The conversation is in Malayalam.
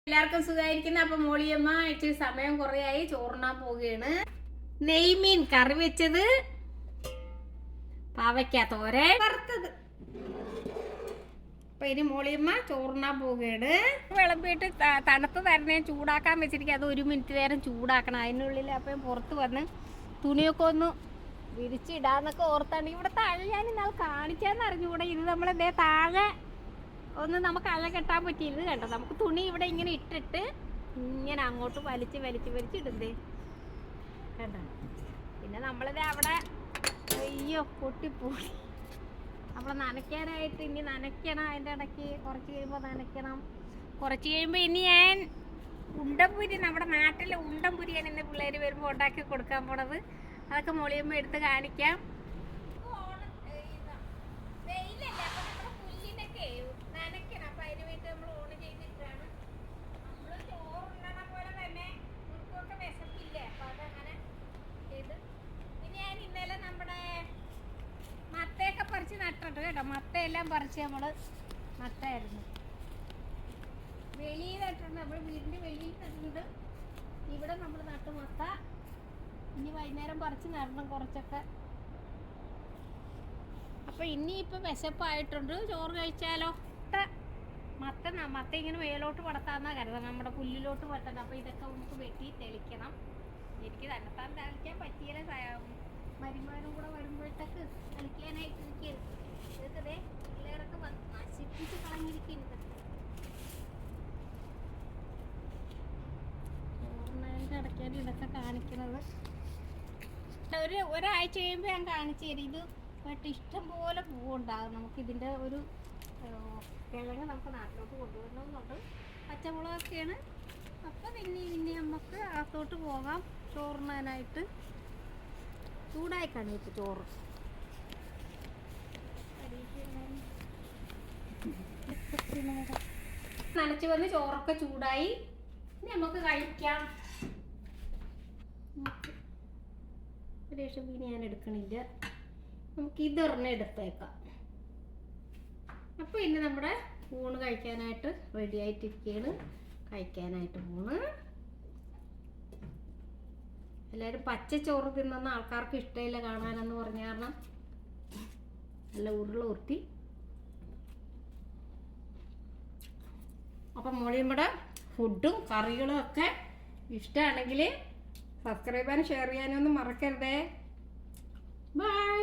എല്ലാവർക്കും സുഖമായിരിക്കുന്നു. അപ്പൊ മോളിയമ്മ ഇച്ചിരി സമയം കുറേയായി ചോറിനാൻ പോവുകയാണ്. നെയ്മീൻ കറി വെച്ചത്, പാവയ്ക്ക തോരൻ വറുത്തത്. അപ്പൊ ഇനി മോളിയമ്മ ചോറിനാൻ പോവുകയാണ്. വിളമ്പിയിട്ട് തണുത്ത് തരണേ ചൂടാക്കാൻ വെച്ചിരിക്കുക. അത് 1 മിനിറ്റ് നേരം ചൂടാക്കണം. അതിനുള്ളിൽ അപ്പം പുറത്ത് വന്ന് തുണിയൊക്കെ ഒന്ന് വിരിച്ചിടാന്നൊക്കെ ഓർത്താണ്. ഇവിടെ താഴെ ഞാൻ ഇന്നാൾ കാണിക്കാന്ന് അറിഞ്ഞുകൂടെ. ഇത് നമ്മളെന്തേ താഴെ ഒന്ന് നമുക്ക് അഴ കെട്ടാൻ പറ്റിയത് കണ്ടോ. നമുക്ക് തുണി ഇവിടെ ഇങ്ങനെ ഇട്ടിട്ട് ഇങ്ങനെ അങ്ങോട്ട് വലിച്ച് ഇടുന്നേ കണ്ടോ. പിന്നെ നമ്മളിത് അവിടെ അയ്യോ പൊട്ടിപ്പോയി. നമ്മൾ നനയ്ക്കാനായിട്ട് ഇനി നനയ്ക്കണം. അതിൻ്റെ ഇടയ്ക്ക് കുറച്ച് കഴിയുമ്പോൾ നനയ്ക്കണം. കുറച്ച് കഴിയുമ്പോൾ ഇനി ഞാൻ ഉണ്ടംപുരി, നമ്മുടെ നാട്ടിലെ ഉണ്ടംപുരിയാണ് ഇന്ന് പിള്ളേർ വരുമ്പോൾ ഉണ്ടാക്കി കൊടുക്കാൻ പോണത്. അതൊക്കെ മോളിയമ്മ എടുത്ത് കാണിക്കാം. നട്ടിട്ട് കേട്ടോ. മത്തയെല്ലാം പറിച്ച് നമ്മള് നട്ടായിരുന്നു. വെളിയിൽ നട്ടിട്ടുണ്ട്, നമ്മൾ വീടിന്റെ വെളിയിൽ നട്ടിട്ടുണ്ട്. ഇവിടെ നമ്മൾ നട്ടു മത്ത. ഇനി വൈകുന്നേരം പറിച്ച് നടണം കുറച്ചൊക്കെ. അപ്പൊ ഇനിയിപ്പൊ വിശപ്പായിട്ടുണ്ട്, ചോറ് കഴിച്ചാലോ. മത്ത ഇങ്ങനെ മേലോട്ട് പടത്താന്നാ കരുതണം, നമ്മുടെ പുല്ലിലോട്ട് പടത്തണം. അപ്പൊ ഇതൊക്കെ നമുക്ക് വെട്ടി തെളിക്കണം. എനിക്ക് തന്നെത്താൻ തെളിക്കാൻ പറ്റിയില്ല. മരുമാരും കൂടെ വരുമ്പോഴത്തേക്ക് കളിക്കാനായിട്ട് ഇതൊക്കെ പിള്ളേരൊക്കെ നശിപ്പിച്ച് കളഞ്ഞിരിക്കുന്നത്. ഓർമ്മേൻ്റെ ഇടയ്ക്കാണ് ഇതൊക്കെ കാണിക്കുന്നത്. ഒരാഴ്ച കഴിയുമ്പോൾ ഞാൻ കാണിച്ചു തരും. ഇത് മറ്റേ ഇഷ്ടം പോലെ പൂവുണ്ടാകും. നമുക്കിതിൻ്റെ ഒരു കിഴങ്ങ് നമുക്ക് നാട്ടിലോട്ട് കൊണ്ടുവരണമെന്നുണ്ട്. പച്ചമുളകൊക്കെയാണ്. അപ്പോൾ പിന്നെ നമുക്ക് അകത്തോട്ട് പോകാം ചോറിനാനായിട്ട്. ചൂടായി കണിയിട്ട് ചോറ് നനച്ച് വന്ന് ചോറൊക്കെ ചൂടായി. ഇനി നമുക്ക് കഴിക്കാം. രേഷമീൻ ഞാൻ എടുക്കണില്ല, നമുക്ക് ഇതൊരെണ്ണം എടുത്തേക്കാം. അപ്പോൾ ഇനി നമ്മുടെ ഊണ് കഴിക്കാനായിട്ട് റെഡി ആയിട്ടിരിക്കുകയാണ്. കഴിക്കാനായിട്ട് ഊണ് എല്ലാവരും പച്ച ചോറ് തിന്നുന്ന ആൾക്കാർക്ക് ഇഷ്ടമില്ല കാണാനെന്ന് പറഞ്ഞ കാരണം നല്ല ഉരുട്ടി. അപ്പം മോളിയമ്മയുടെ ഫുഡും കറികളും ഒക്കെ ഇഷ്ടമാണെങ്കിൽ സബ്സ്ക്രൈബ് ചെയ്യാനും ഷെയർ ചെയ്യാനും ഒന്നും മറക്കരുതേ. ബൈ.